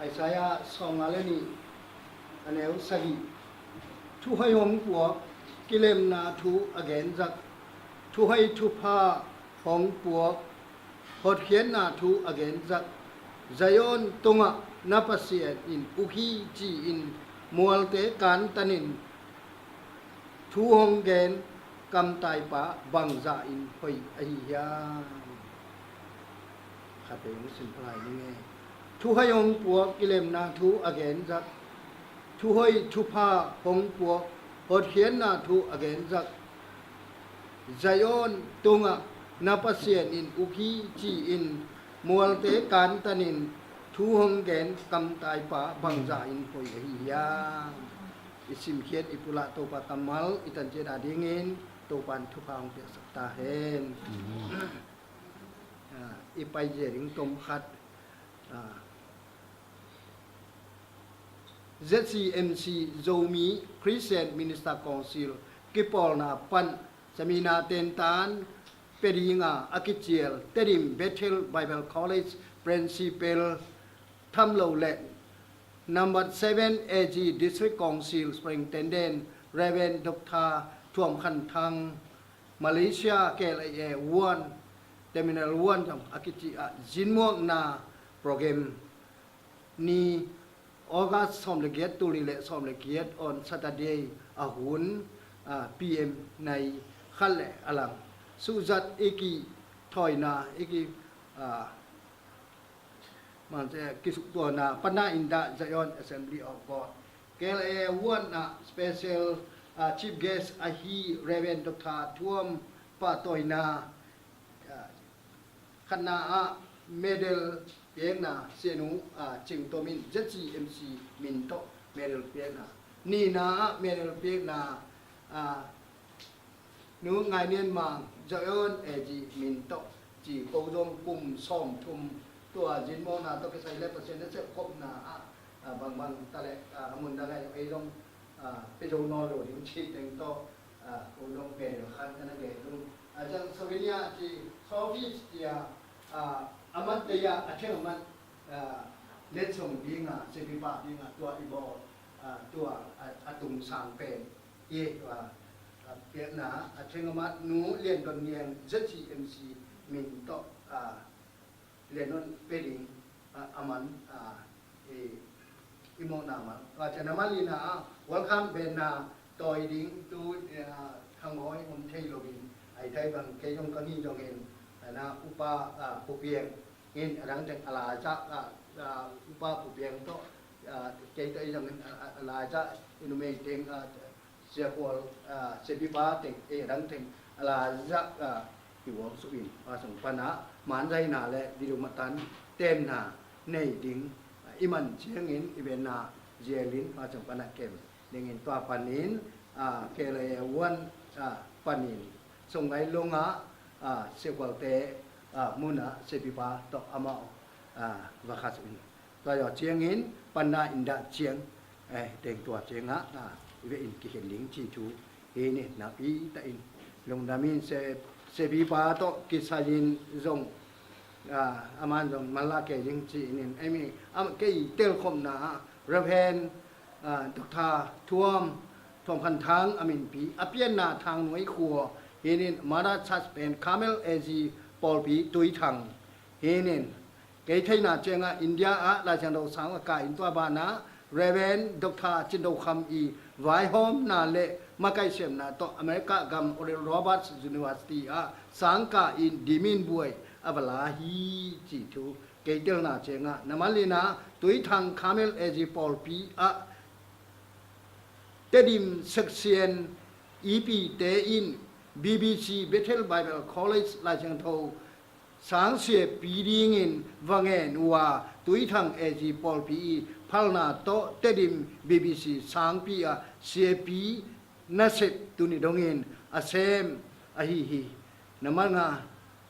Isaiah songaleni aneu sahi thu hai hong puak kilem na thu again zak thu hai thu pha hong puak hot hian na thu again zak Zion tunga napasiat in uhi chi in mualte kan tanin thu hong gen kam tai pa bangza in hoi ahiya khate simplai ni thu hai hong puak kilem na thu again zak thu hoi thu pha hong puak hot hian na thu again zak Zion tunga napasiat in uhi chi in mualte kan tanin thu hong gen kam tai pa bangza in hoi ahiya isim khiat ipula to pa kamal itan chen adingin to pan thu phang pe sakta hen ipai jering tom khat ZCMC Zomi Christian Minister Council Kipol na pan Samina Tentan Peringa Akichiel Terim Bethel Bible College Principal Thamlo le Number 7 AG District Council Superintendent Reverend Dr. ท่วมคันทางมาเลเซียเกลเอวันเทอร์มินัลวันจังอากิจิอาจินม่วงนาโปรแกรมนี้ออกัสสอมเลเกียตตุลิเลสอมเลเกียต on Saturday อาหุนPM ในขั้นเลอลังสุจัดเอกิถอยนาเอกิมันจะกิสุตัวนาปนาอินดาไซออน Assembly of God เกลเอวันนะ Special Chief Guest อาฮีเรเวนดอกทาท่วมปาตอยนาคณะเมเดลเปียงนาเสียนูจิงโตมิน ZCMC มินโตเมเดลเปียงนานี่นาเมเดลเปียงนานูไงเนียนมาจอยอนเอจีมินโตจีโกดมกุมซ่อมทุมตัวจินโมนาต้องไปใส่เล็บเปอร์เซ็นต์นั่นจะครบนาบางตะเล็มุนตะเล็ไอ้ตรงไปดูนอร์โรดิมชีแต่งโตโกดมเปรขันกันนั่นเองอาจารย์สวิญญาจีโซฟิสเตียอามัตยาอาเชอมันเล็ดส่งดีงาเซปิบาดีงาตัวอีโบตัวอาตุงสามเป็นเย่ว่าเปียนาอาเชงมัดนูเรียนตอนเรียน ZCMC มินโตเรียนนั้นเป็นอามันอิโมนามันว่าจะนามาลีนาวันคำเป็นนาต่อยดิ้งตูทางห้อยมันเทโลบินไอ้ไทยบางเกยงกังหิจงเงินนะอุปาผู้เพียงเงินรังจังอาลาจักอุปาผู้เพียงโตเกยตัวจังอาลาจักอินุเมเตงเสียควอลเซบิบาเตงรังเตงอาลาจักที่วอสุอินว่าสงปนะหมานใจนาและดิรุมตันเต็มนาในดิ้งอิมันเชียงเงินอิเวนนาเจลินว่าสงปนะเกมเดงินตัวปานินเกลเอวันปานินส่งไงลงเสกวลเตมุนาเสปิปาตอกอามาวาคัสอินตัวอย่างเชียงเงินปันนาอินดาเชียงเด็กตัวเชียงเวอินกิเห็นลิงจีจูเฮนี่นับอีตาอินลงดามินเสปิปาตอกกิสายินจงอามันจงมาลาเกยิงจีนินไอมีเกยเตลคมนาระเพนดอกทาท่วมพันทางอามินปีอเปียนนาทางหน่วยครัวเฮนินมาราชัสเป็นคาเมลเอจีปอลปีตุยทังเฮนินเกยไทยนาเจงอินเดียราชนดสังกาอินตัวบานาเรเวนดอกทาจินโดคัมอีไวโฮมนาเลมาไกเชมนาโตอเมริกากัมโอเรโรบัตส์ยูนิเวอร์ซิตี้สังกาอินดิมินบวยอเวลาฮีจิทูเกยเดลนาเจงนามาลีนาตุยทังคาเมลเอจีปอลปีเตดิมเซกเซียนอีพีเตอินBBC Bethel Bible College ลาจังโทสังเสียปีดีเงินวังเงินว่าตุยทางเอจีปอลปีพัลนาโตเตดิม BBC สังปีเสียปีนัสเซตุนิดงเงินอาเซมอาฮีน้ำมัน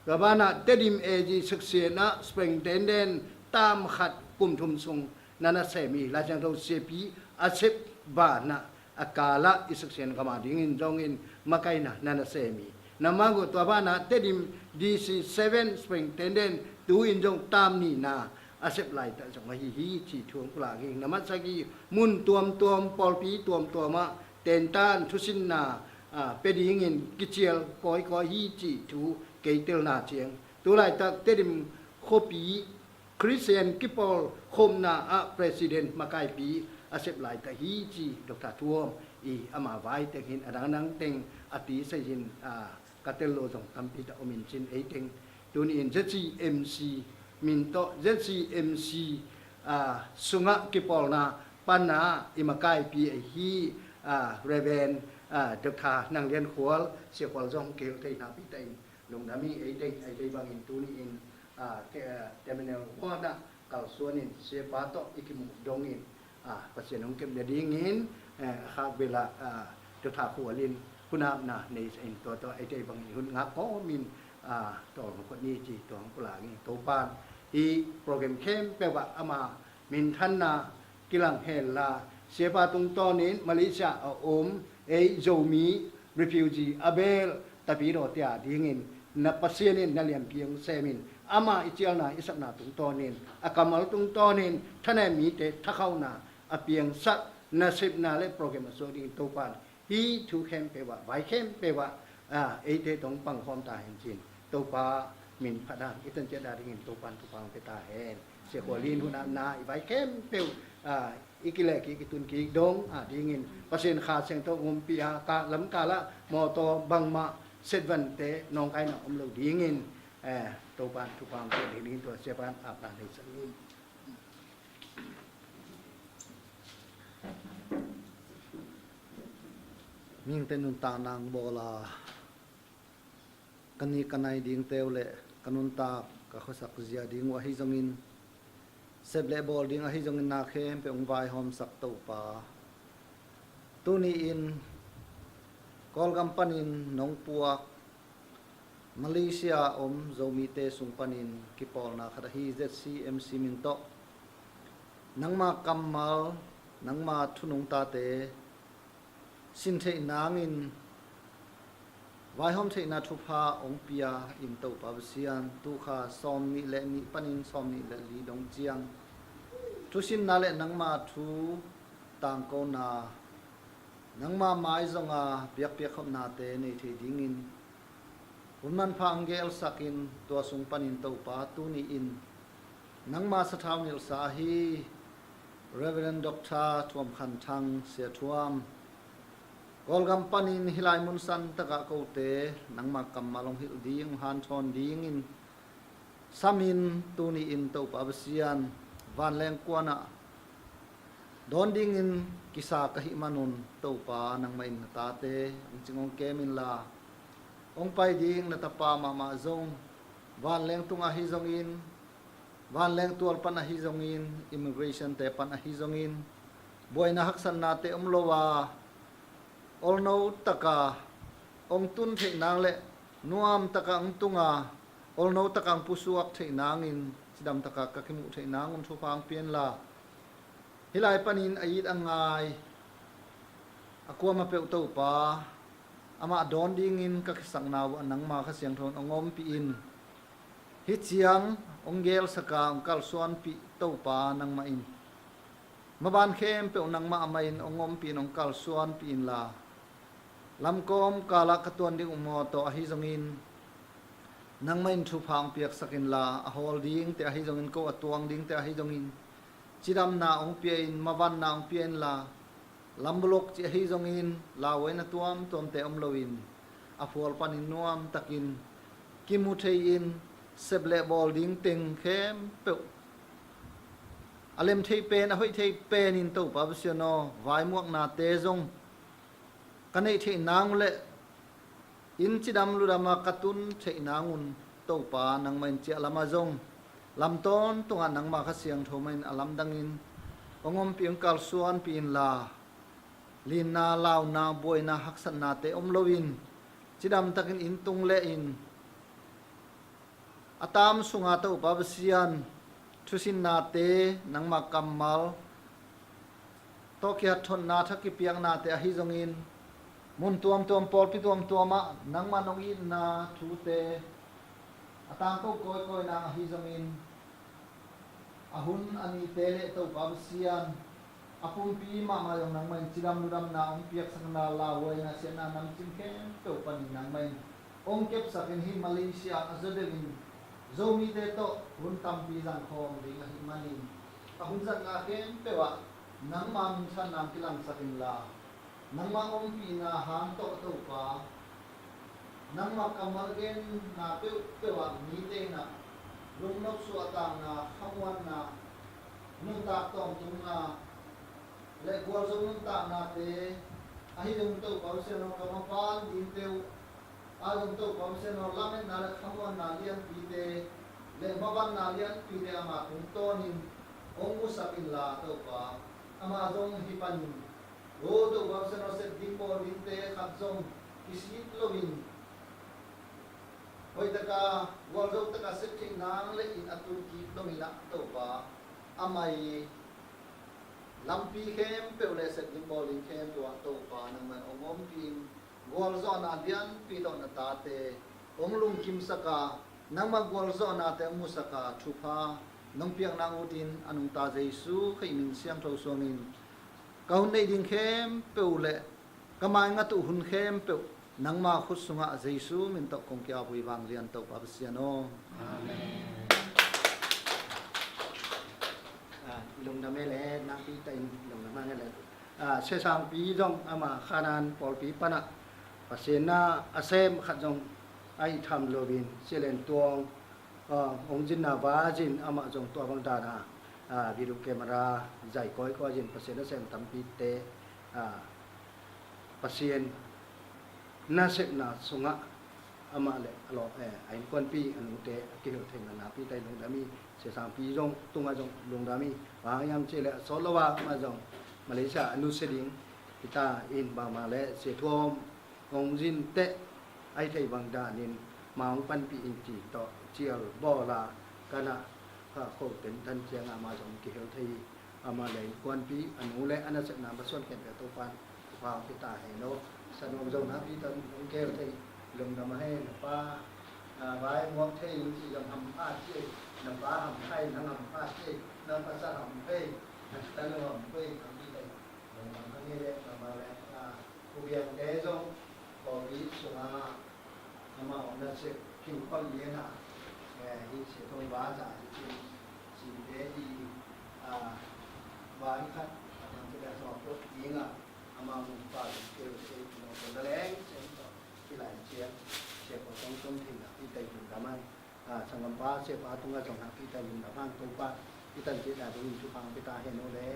กบานาเตดิมเอจีศึกษานะสปริงเดนเดนตามขัดกุมทุมทรงนันเซมีลาจังโทเสียปีอาเซบบานะอากาละอิสเซียนกมาดิ่งจงอินมาไกนะนันเซมีนามังกุตัวบ้านะเตดิมDC7 Superintendent ตูอินจงตามนี่นาอาเซบไลต์จงมาฮีจีทวงกลากิงนามัสกีมุนตัวมปอลปีตัวมาเตนตันทุสินนาเปดิงอินกิเชียลกอยฮีจีทูเกยเตลนาเชียงตัวไลต์เตดิมโคปีคริสเตียนกิปอลโคมนาPresident มาไกปีอาเซบไลต์ฮีจีดรทวมอามาไว้แต่หินอดังนังเต็งอติเซยินกาเตลโลจงทำพิธาอมินชินเอเต็งตัวนี้ZCMC มินโต ZCMC สุงะกิปอลนาปันนาอิมาไกปีฮีเรเวนดรนังเรียนขวลเสียขวลจงเกลเทนาพิเต็งลงน้ำมีเอเต็งไอเดบางอินตัวนี้อินเตมิเนลหัวนะเก่าส่วนอินเสียปาโตอิกิมุดงอินปัจจัยน้องเก็บเดียงินข้าเวลาจะถาขัวลินคุณอาณาในเองตัวไอเดียบางหุ่นงักก็มินตัวของคนนี้จีตัวของกุหลาบนี่ตัวบ้านอีโปรแกรมเข้มแปลว่าอามามินทันนากิลังเฮลาเสียปาตรงตอนนี้มาเลเซียเอโจมีรีฟิวจีอาเบลตะปีโรเตียดีงินนับปัสเซียนินนัลเลียมเพียงเซมินอามาอิเจียนาอิสักนาตรงตอนนี้อากามาตรงตอนนี้ท่านมีเตทักเข้านา apiang sak nasib na le program so ding to pan hi thu khem pe wa vai khem pe wa e te tong pang khom ta hen chin to pa min phada itan che da ding to pan tu pang pe ta hen se ko lin hu na vai khem pe ikile ki tun ki dong dingin pasen kha seng to ngum pia ka lam ka la mo to bang ma set van te nong kai na lo dingin to pan tu pang pe ding to se pan ap na dei sang ming tenun ta nang bola kani kanai ding teule kanun ta ka khosak zia ding wa hi zongin seble bol ding a hi zongin na khem pe ong vai hom sak to pa tuni in kol gampanin nong puak Malaysia zomi te sung panin kipol na khada hi ZCMC min to nangma kamal nangma thunung ta te sin thei nangin vai hom thei na thu pha ong pia in to pa sian tu kha som ni le ni panin som ni le li dong chiang tu sin na le nangma thu tang ko na nangma mai zonga piak piak khom na te nei thei dingin unman pha angel sakin to sung panin to pa tu ni in nangma sa thau nil sa hi Reverend Dr. Tuam Khan Thang se thuam Golgam panin hilai mun san taka ko te nangma kamalong hil ding han thon ding in samin tuni in to pabsian van leng kwana don ding in kisa kahi manun to pa nang main ta te ang chingong kemin la ong pai ding na tapa mama zong van leng tunga hi zong in van leng tual pan a hi zong in immigration te pan a hi zong in boy na haksan na te umlowa olno taka ong tun thei nang le nuam taka ong tunga olno taka ang pusuak thei nangin sidam taka kakimu thei nang um thupang pian la hilai panin ayit angai akwa ma peu to pa ama don ding in kakisang naw anang ma khasyang thon ongom pi in hi chiang onggel saka ong kalsuan pi to pa nang ma in maban khem pe nang ma amain ongom pi nong kalsuan pi in la lamkom kala katuan ding umo to ahi zongin nang main thu phang piak sakin la a holding te ahi zongin ko atuang ding te ahi zongin chidam na ong pian mawan na ong pian la lambulok chi ahi zongin la waina tuam tom te omloin a phol panin nuam takin kimu thein seble bol ding teng khem pe alem thei pen a hoi thei pen in to pa bsiono vai muak na te zong kanei thei nang le in chidam ludama katun thei nangun to pa nang main chi alama zong lamton tunga nang ma kha siang thomain alam dangin ongom piang kal suan pin la lin na law na boy na haksan na te omlowin chidam takin in tung le in atam sunga to pa basian thusin na te nang ma kamal to kya thon na thaki piang na te a hi zongin mun tuam tuam pol pi tuam tuama nang manong in na thu te atang ko koi koi na hi zongin ahun ani tele to pabsian apun pi ma ma yong nang main chidam ludam na ong piak sang na la wai na sian na nam chim khem to pan nang main ong kep sakin hi Malaysia azadin zomi te to hun tam pi jang khom ding hi manin ahun zat na kem pe wa nang ma min san nam kilang sakin la nang ma ong pi na han to to pa nang ma kamal gen na pe wa ni te na lung nok su atang na khamwan na nung tak tong tung na le gwal zo nung tak na te ahi dong to pa se no kamapan din teu a dong to pa se no lamen na le khamwan na lian pi te le maban na lian pi te ama tung to nin ong usapin la to pa ama zong hipanin o to pa se no se din po din te khat zong kisit lovin hoi taka waldo taka sitting nang le in atun ki domina to pa amai lampi khem peule set dim bowling khem to pa nang man ongom pin gol zon adian pi don ta te onglung kim saka nang ma gol zon ate musaka thupa nong piang nang utin anung ta jesu khaimin siang tho songin ka hun nei ding khem pe le ka mai nga tu hun khem pe nang ma khut sunga jesu min to kong kya hui wang lian to pa siano amen lung na me le na pi tai lung na ma le se sang pi jong ama khanan pol pi pana pasena asem khat jong ai tham lovin selen tuang ong jin na ba jin ama jong to bang da na video camera jai koi ko jin pasena sem tam pi te pasien na se na sunga ama le alo ai kon pi anu te ki ho theng na pi tai lung da mi se sang pi jong tunga jong lung da mi wa yam che le so lo wa ma jong Malaysia anu seding kita in ba ma le se thom ong jin te ai thei bang da nin maung pan pi in chi to chial bo la kana ka ko ten tan chiang ama jong ki ho thei ama le kon pi anu le ana se na ba son ken ka to pan wa kita he no sanom jong na pi tan ong ke thei lung da ma he pa vai ngok thei chi jong ham pa chi nam ba ham thai nang ham pa chi nam pa sa ham pe ta lo ham pe ham pi dai ma ni le ma le ku biang de jong bo bi su ma ama on na se kin kon ye na hi se thong ba za chi de di ba khat nam se da so ko yi nga ama mu pa ke se no ko da le se to ki lai chia se ko song song thi na pi tai kun da man sangam ba se pa tunga jong na pi tai kun da man to pa pi tan che da du chu pang pi ta he no le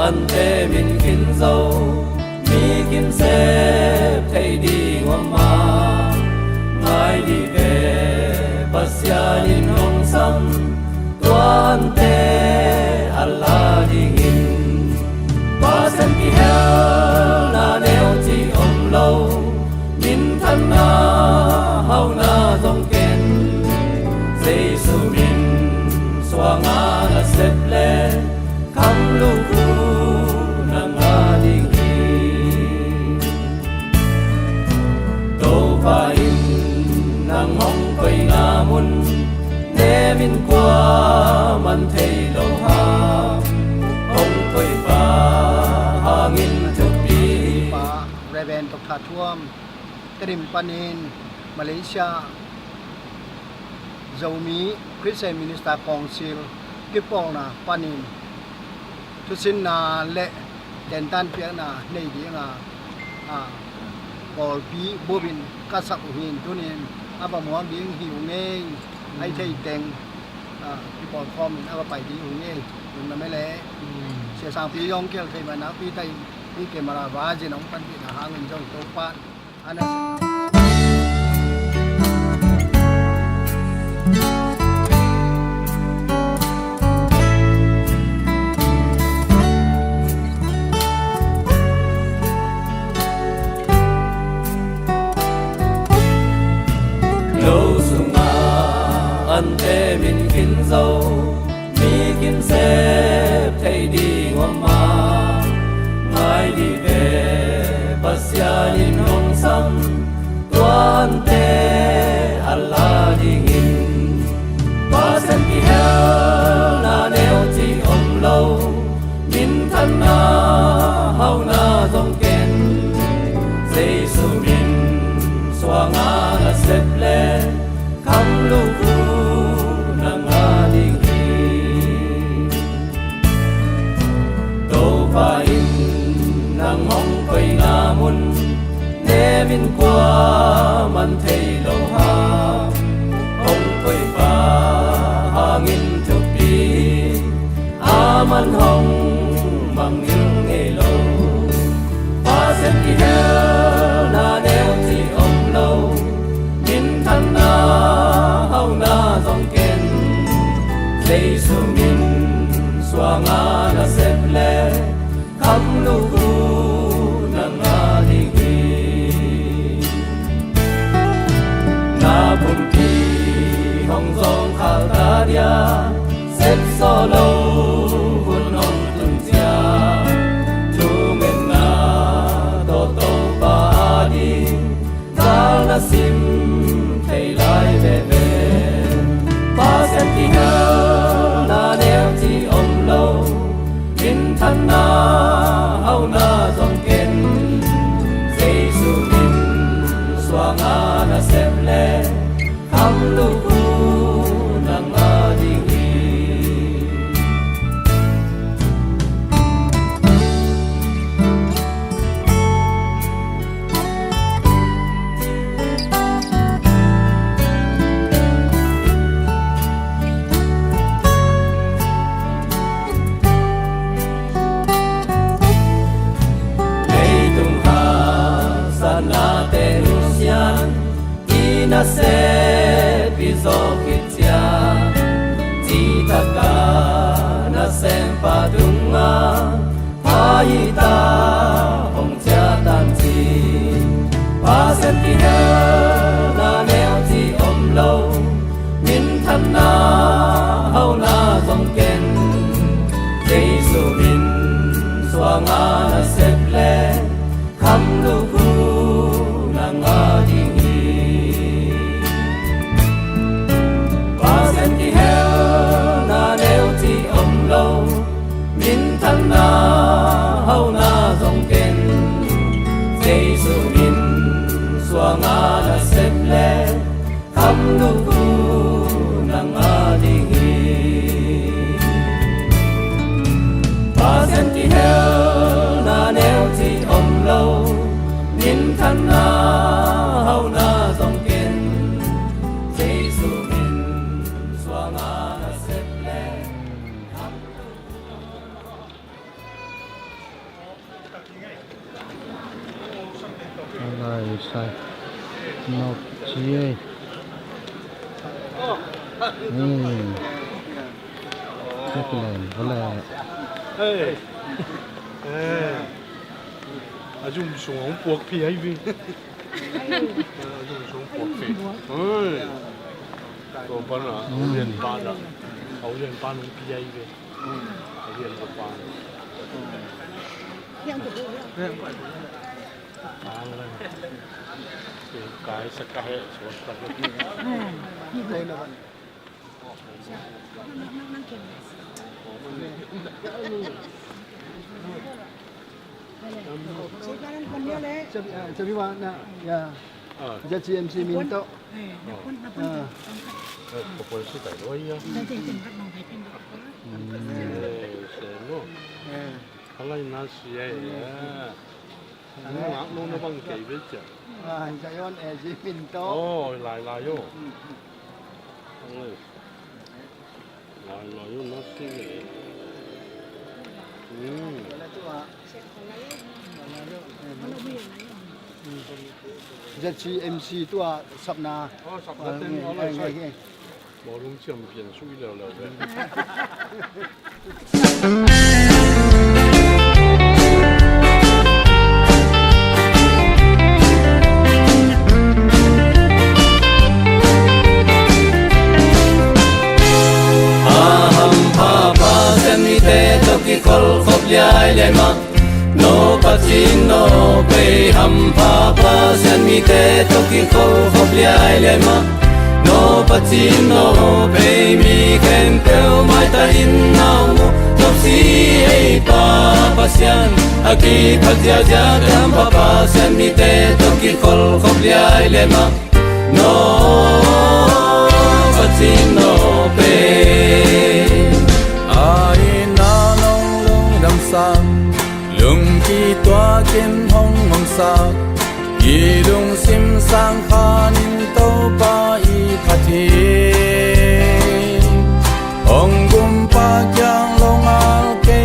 ante min kin zo mi kim se thei đi ngom ma ngai đi về pasya in hong sam tuan te Allah đi in pasan ki hel na neo chi om lâu min thân na hau na dong ken Giêsu min swanga na sep le kam lu ku nang ading hi to pa in nang hong koi nga mun ne min kwa man thei lo ha hong koi pa hangin thuk đi pa reven tok tha thuam trim panin Malaysia zomi Christian Minister Council kipol na panin tu sin na le den tan pia na nei di nga pol pi bobin ka sak hin tunin aba mo ding hiu nge ai thei teng pi pol form aba pai di hu nge na me le se sang pi yong kel thei ma na pi tai pi ke mara wa je nong pan pi na hang in jong to pa ana ante min kin zo mi kim se thei đi ngom ma ngai đi về pasya in hong sam tuan te Allah đi in pasan ki hel na neo chi om lâu min thân na hau na dong ken Giêsu min swanga na sep le kam lu ku nang ading hi to pa in nang hong koi nga mun ne min kwa man thei lo ha hong koi pa hangin thuk đi aman hong mang in nge lo pa sen ki hel na neo chi om lâu min thân na hau na dong ken Giêsu min swanga na sep le kam lu ku nang ading hi na pum pi hong zong kha ta dia xếp so lâu hôn hồng từng chia thu men na to ba đi ta là sim thấy lại về ba sen thì hơ na đeo thì ôm lâu in thân na hậu na dòng kén dây su in xoa ngã na xem lệ khăm lu u na ngã đi na se piso kitia ti taka na sem padunga paita hong cha tan ti pa sen ti na na neo ti om lo min than na hau na dong ken jesu min swanga na sep le kham lu ku na nga di min thân na hậu na dòng kén dây su min xoa ngã na xếp lệ khăm lu ku na ngã đi ba sen ti heo na neo ti om lâu min thân na hậu na dòng kén dây su min xoa ngã na xếp lệ Rồi sai nộp chia cái này có là dùng xuống buộc phía ấy vì dùng xuống buộc phía có bao nhiêu tiền bán đó hậu tiền bán ông phía ấy vì hậu tiền có bán bán lên cái sắc cái số sắc đây là Sabi wa na ya Judge MC Minto có phải sự tại đôi á nó hắn lại nói gì vậy nó bằng kỳ với chứ Jayon MC Minto ôi lại vô lại vô nó xí vậy Judge MC tua Sapna sắp tới tên nó là sao bỏ luôn chìm biển suy lèo lèo vậy no patin no pe ham pa pa san mi te toki ko hoplia lema no patin no pe mi ken teu mai ta in nau no si ei pa pa sian aki phatia ja kam pa pa san mi te toki ko hoplia lema no patin no pe ai na nong lung dam sang lung ki toa ken hong mong sa ki lung sim sang khanin to pa i phathi ong gum pa kyang long al ke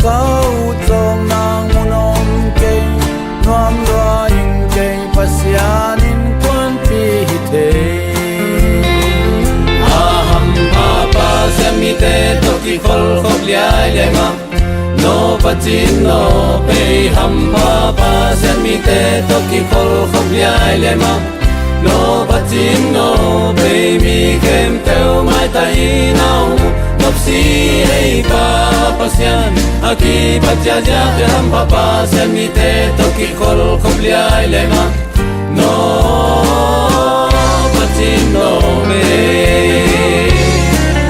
kau chong nang munom ke nuam ra in ke pasianin kwan pi the aham pa pa sami te toki khol khop liai le ma no patin no pe ham pa pa sen mi te toki kol khop liai le ma no bachin no pe mi kem teu mai tai nau nop si ei pa pasian aki patja ja te ham papa sen mi te to ki khol khobliai le ma no bachin no me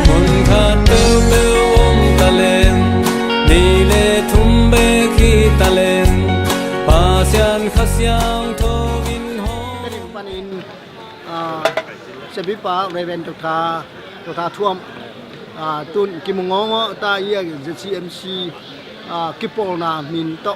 mun kha tu tu om talen ni le thum be ki talen pasian khasyang tho in ho ปานินเสบิปาเรเวนตุทาท่วมตุนกิมงงตาเอียZCMC กิปอลนามินโต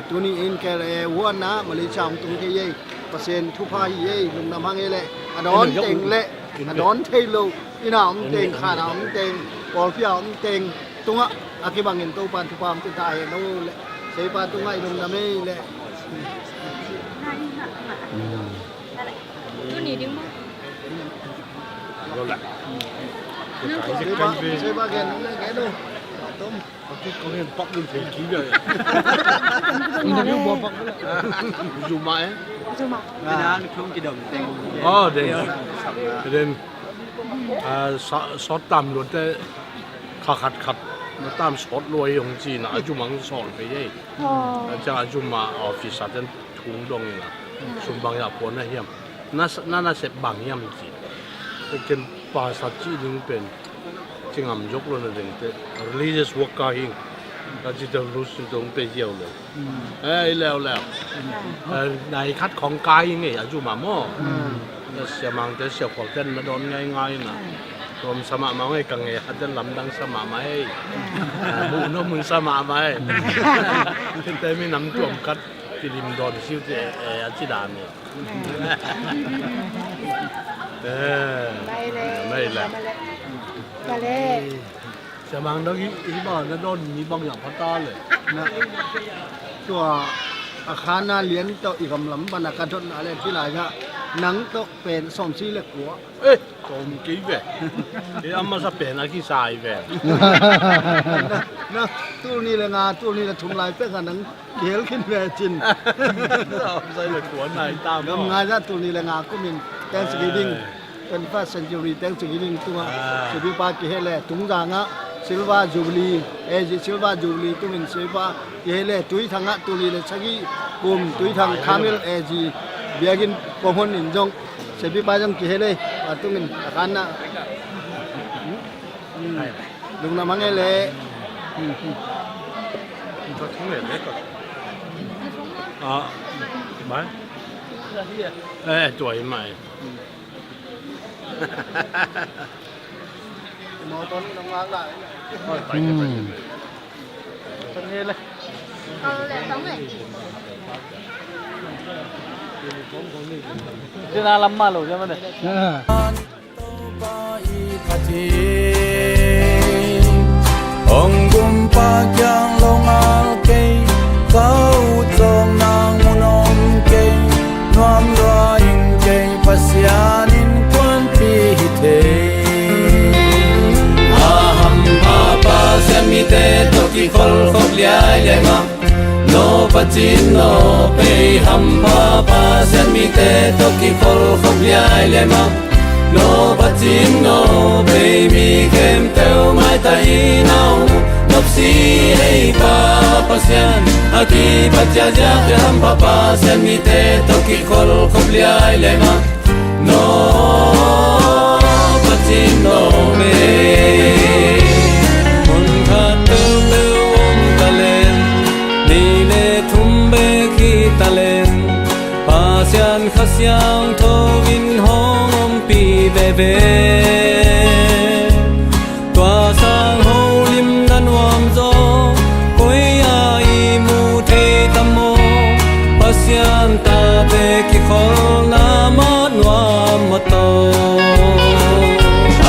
ตุนี่เอ็นแกเลวัวนะมาเลเซียตุงเกยเปอร์เซ็นต์ทุพายเยลุงน้ำพังเอเลอดอนเต็งเละอดอนเทโลอีน่าเต็งขาดเต็งบอลเปียเต็งตุงอ่ะอากิบังเงินตัวปันทุพามตุตายโน่เละเสปาตุงไงลุงน้ำเอเละ Tôi nhìn đứng mà. Rồi lại. Chơi ba ghen nó cái đâu. Tôm. Có cái bóc lên thấy ký rồi. Nó cứ bò bóc. Dù mãi. Dù mà. Nó không chỉ đồng tiền. Đây. Nên sót tạm luôn thế khát nó tạm sót lôi hồng chi nó chú mang sót cái gì. Chắc chú mà office sát đến thùng đông là xung quanh nhà phố này hiểm. Nó sẽ bằng hiểm gì. Cái bà sát chi đứng bên chính làm dốc luôn là đến religious worker hình. Nó chỉ được lúc xuống bây giờ rồi. Ê leo này khátของกายยังไงchú mà mò. Sẽ mang tới sẽ khoảng chân nó đón ngay nè. Rồi sama mau ngay càng ngày hạt làm đăng sama mai. Bù nó mừng sama mai. Thế tại mình nắm chuồng cắt thì lim đòn siêu thì chỉ đàn này. Mày là. Sẽ mang đó cái bảo nó đón như băng nhạc phát taเลย. ตัวอาคารนาเลี้ยงตัวอีกกำลังบรรณาการชนอะไรที่หลายก็หนังตัวเป็นสมศรีเล็กหัว Ê, còn kỹ về. Thế ông mà sắp bền là khi xài về. นะตู้นี้เลยงาตู้นี้เลยทุ่มลายเป๊กกันหนังเขียวขึ้นเวจิน Ông xây là của này tao งงายละตู้นี้เลยงาก็มีแตงสกีดิ้งเป็นฟ้าเซนจูรี่แตงสกีดิ้งตัวสุบิปาเกเฮเลตุงจางะซิลวาจูบลีซิลวาจูบลีตุมินซิลวาเกเฮเลตุยทางะตุลีเลยชักีกุมตุยทางคาเมลจีเบียกินปมหนินจงเสบิปาจังเกเฮเลตุมินอาการนะลุงน้ำมันเอเล Có thống này đấy còn. Mấy. Ê, tuổi mày. หมอตอนนี้น้องล้างได้ Thôi, phải.ตอนนี้เลย Lại sống này. Chứ nào lắm mà lổ cho mình này. Ông bùm pa kyang long al kei Kau trong nang munom kei Nuam doa in kei pasian in quan pi hite Aham papa sen mi te toki khol khop liai liai ma No pachin no pei ham papa sen mi te toki khol khop liai liai ma No bachin no baby kem teu mai tai nau nop si ei pa pasian aki patja ja te ham papa sen mi te toki khol khop liai le ma No bachin no me mun kha tu om talen ni le thum be ki talen pasian khasyang tho in hong pi về về tòa sang hậu lim nan wam gió khối ai mu thế tâm mô pasian ta về ki khol na mat wam mato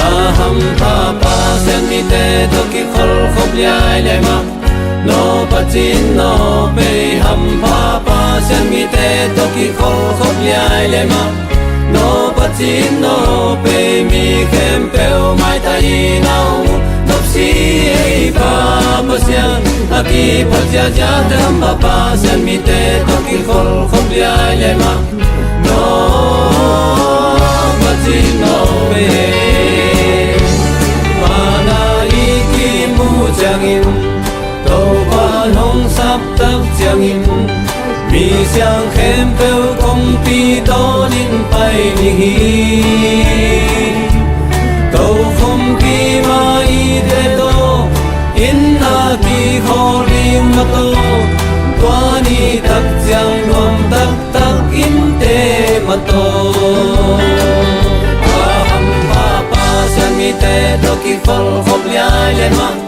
aham papa sen mi te to ki khol khop liai liai ma no pachin no pe ham papa sen mi te to ki khol khop liai liai ma No pachin no pe mi kem peu mai tai nau nop si ei pa pasian aki patja ja dam papa sen mi te to ki khol khop liai liai ma no Matino pe Mana iki mu changin Tàu quan hong sắp tắc changin Mi xiang khem pêu công ty đó đến bay đi Tàu không kỳ mà y đê tô In na kỳ khó lim mà tô Qua ni tắc chang luam tắc tắc in tê mà tô Aham pa pa siang mi tê tô kỳ phal khop liai lên mang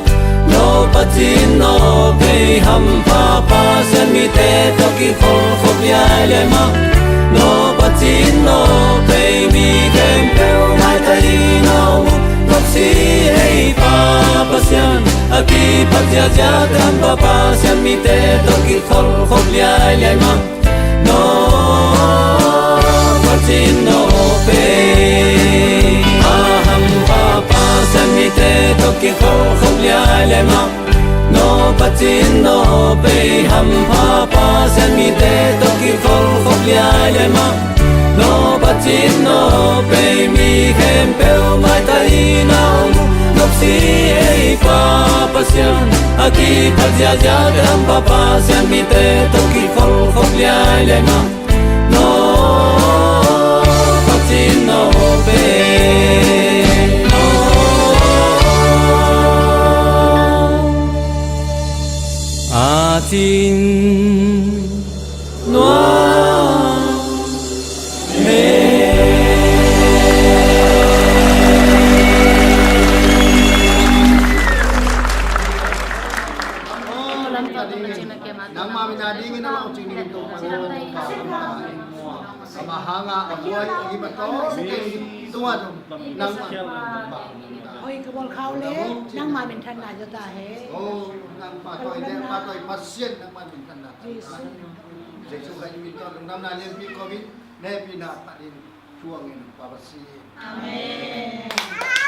No patin no pay ham pa pa sian mi te to ki khol khop liai le ma no patin no pay mi kem peu mai tai no ngop si hey pa pa sian aki pat ja ja kan pa pa sian mi te to ki khol khop liai le ma no patin no pay aham pa pa sian mi te to ki khol khop liai le ma no patin no pay ham pa pa sian mi te to ki khol khop liai le ma no patin no pay mi khem peu mai tai nau ngop si ei pa pa sian aki pat ja ja kam pa pa sian mi te to ki khol khop liai le ma no patin no pay tin noa mê nang mamina dingin na lang tingin to mahanga abuay ibato tuwa nang ôi cái bọn khao lé năng mà mình thân là cho ta hết nang patoi pasien nang man min tanna Jesu kan min to nang na len pi covid ne pi na padin chuang in pa pasi amen